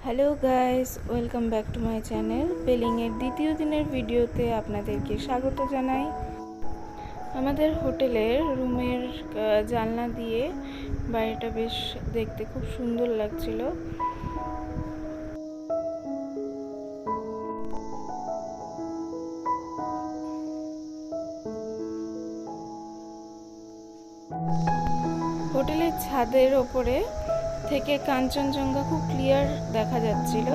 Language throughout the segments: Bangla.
Hello guys, welcome back to my channel. পেলিংয়ের দ্বিতীয় দিনের ভিডিওতে আপনাদেরকে স্বাগত জানাই। আমাদের হোটেলের রুমের জানলা দিয়ে বাড়িটা বেশ দেখতে খুব সুন্দর লাগছিল। হোটেলের ছাদের ওপরে থেকে কাঞ্চনজঙ্ঘা খুব ক্লিয়ার দেখা যাচ্ছিল।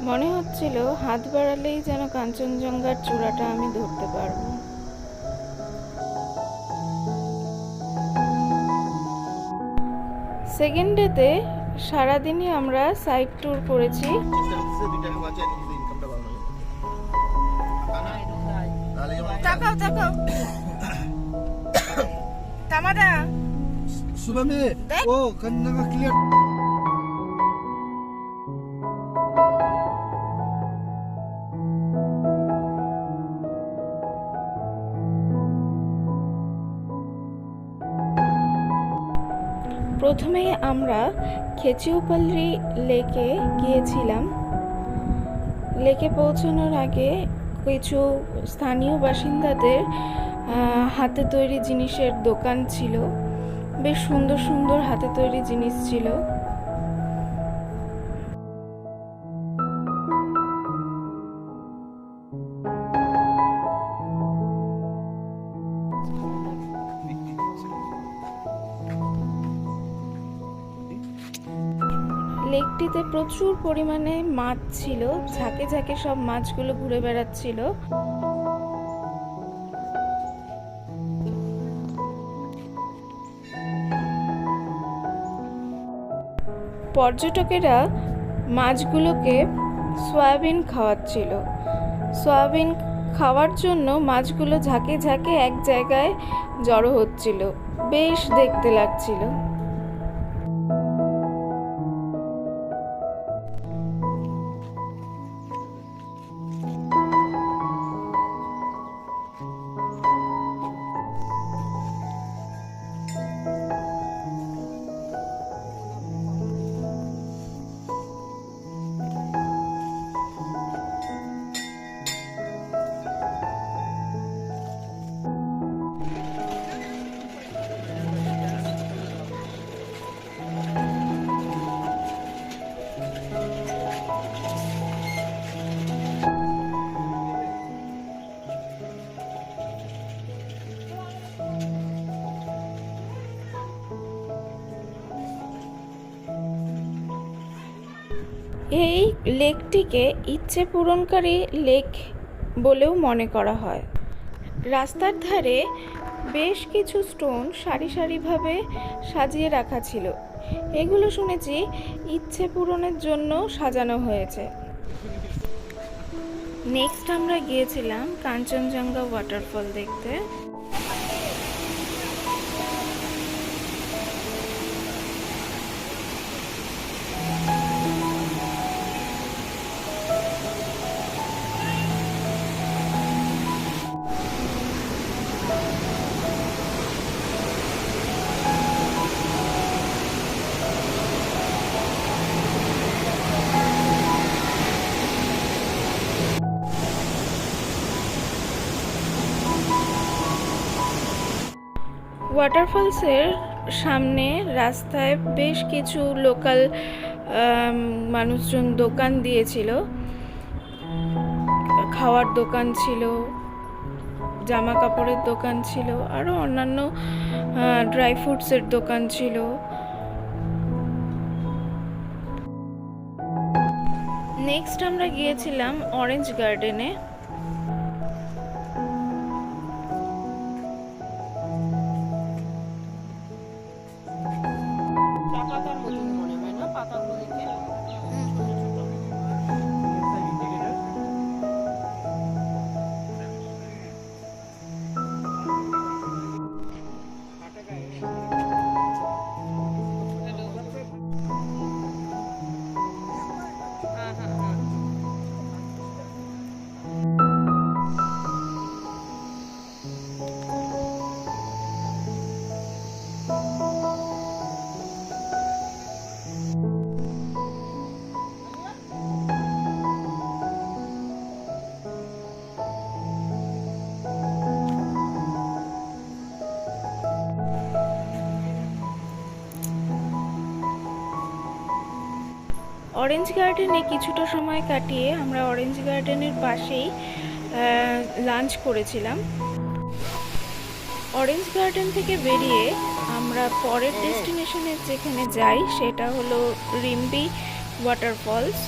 মনে হচ্ছিল হাত বাড়ালেই যেন কাঞ্চনজঙ্ঘার চূড়াটা আমি ধরতে পারবো। সেকেন্ড ডেতে সারাদিনই আমরা সাইট ট্যুর করেছি। सुबह में वो करना का क्लियर। প্রথমে আমরা খেচিউপাল্লি লেকে গিয়েছিলাম। লেকে পৌঁছানোর আগে কিছু স্থানীয় বাসিন্দাদের হাতে তৈরি জিনিসের দোকান ছিল। বেশ সুন্দর সুন্দর হাতে তৈরি জিনিস ছিল। লেকটিতে প্রচুর পরিমাণে মাছ ছিল, ঝাঁকে ঝাঁকে সব মাছগুলো ঘুরে বেড়াচ্ছিল। পর্যটকেরা মাছগুলোকে সয়াবিন খাওয়াচ্ছিল। সয়াবিন খাওয়ার জন্য মাছগুলো ঝাঁকে ঝাঁকে এক জায়গায় জড়ো হচ্ছিল। বেশ দেখতে লাগছিল। এই লেকটিকে ইচ্ছে পূরণকারী লেক বলেও মনে করা হয়। রাস্তার ধারে বেশ কিছু স্টোন সারি সারিভাবে সাজিয়ে রাখা ছিল। এগুলো শুনেছি ইচ্ছে পূরণের জন্য সাজানো হয়েছে। নেক্সট আমরা গিয়েছিলাম কাঞ্চনজঙ্ঘা ওয়াটারফল দেখতে। ওয়াটারফলসের সামনে রাস্তায় বেশ কিছু লোকাল মানুষজন দোকান দিয়েছিল। খাওয়ার দোকান ছিল, জামা কাপড়ের দোকান ছিল, আরও অন্যান্য ড্রাই ফ্রুটসের দোকান ছিল। নেক্সট আমরা গিয়েছিলাম অরেঞ্জ গার্ডেনে। অরেঞ্জ গার্ডেনে কিছুটা সময় কাটিয়ে আমরা অরেঞ্জ গার্ডেনের পাশেই লাঞ্চ করেছিলাম। অরেঞ্জ গার্ডেন থেকে বেরিয়ে আমরা পরের ডেস্টিনেশনে যেখানে যাই সেটা হলো রিম্বি ওয়াটারফলস।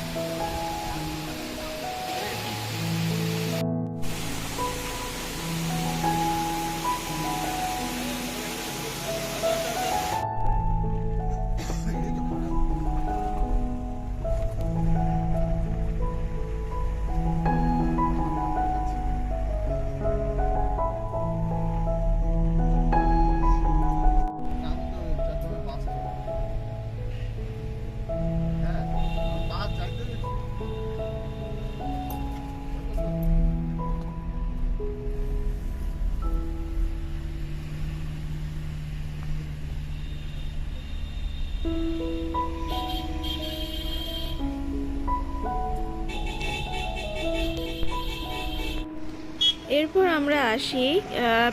এরপর আমরা আসি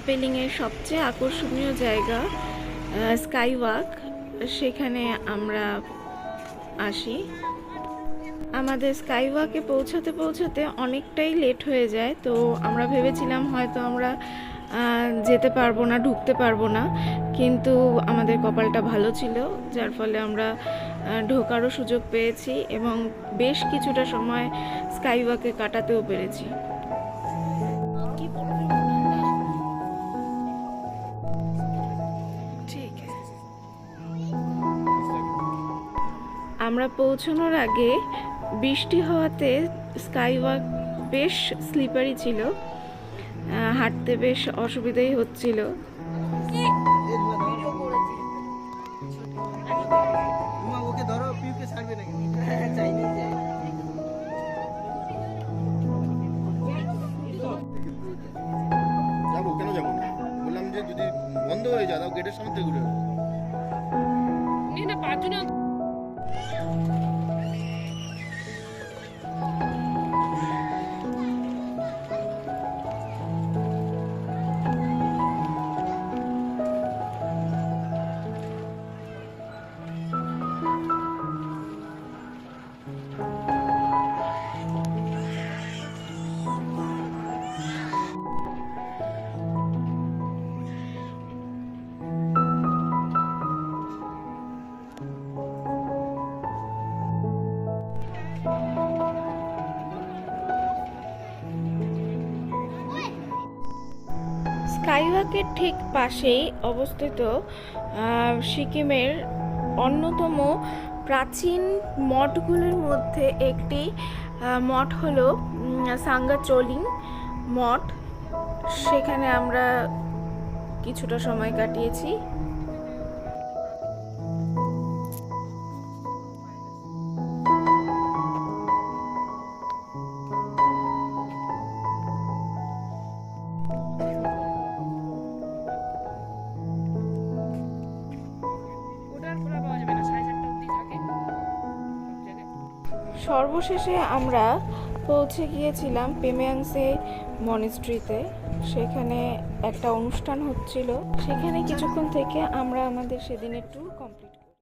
পেলিংয়ের সবচেয়ে আকর্ষণীয় জায়গা স্কাই ওয়াক। সেখানে আমরা আসি। আমাদের স্কাই ওয়াকে পৌঁছাতে পৌঁছাতে অনেকটাই লেট হয়ে যায়, তো আমরা ভেবেছিলাম হয়তো আমরা যেতে পারবো না, ঢুকতে পারবো না, কিন্তু আমাদের কপালটা ভালো ছিল, যার ফলে আমরা ঢোকারও সুযোগ পেয়েছি এবং বেশ কিছুটা সময় স্কাই ওয়াকে কাটাতেও পেরেছি। আমরা পৌঁছানোর আগে বৃষ্টি হওয়াতে স্কাই ওয়াক বেশ স্লিপারি ছিল, হাঁটতে বেশ অসুবিধাই হচ্ছিল। ওকে ধরো, পিউকে ছাড়বে নাকি? যাবো, কেন যাবো না? বললাম যে যদি বন্ধ হয়ে যায় তাও গেটের সামনে থেকে ঘুরে আসবো। স্কাইওয়াকের ঠিক পাশেই অবস্থিত সিকিমের অন্যতম প্রাচীন মঠগুলির মধ্যে একটি মঠ হলো সাঙ্গাচোলিং মঠ। সেখানে আমরা কিছুটা সময় কাটিয়েছি। সর্বশেষে আমরা পৌঁছে গিয়েছিলাম পেমিয়াংসে মনেস্ট্রিতে। সেখানে একটা অনুষ্ঠান হচ্ছিল, সেখানে কিছুক্ষণ থেকে আমরা আমাদের সেদিনের ট্যুর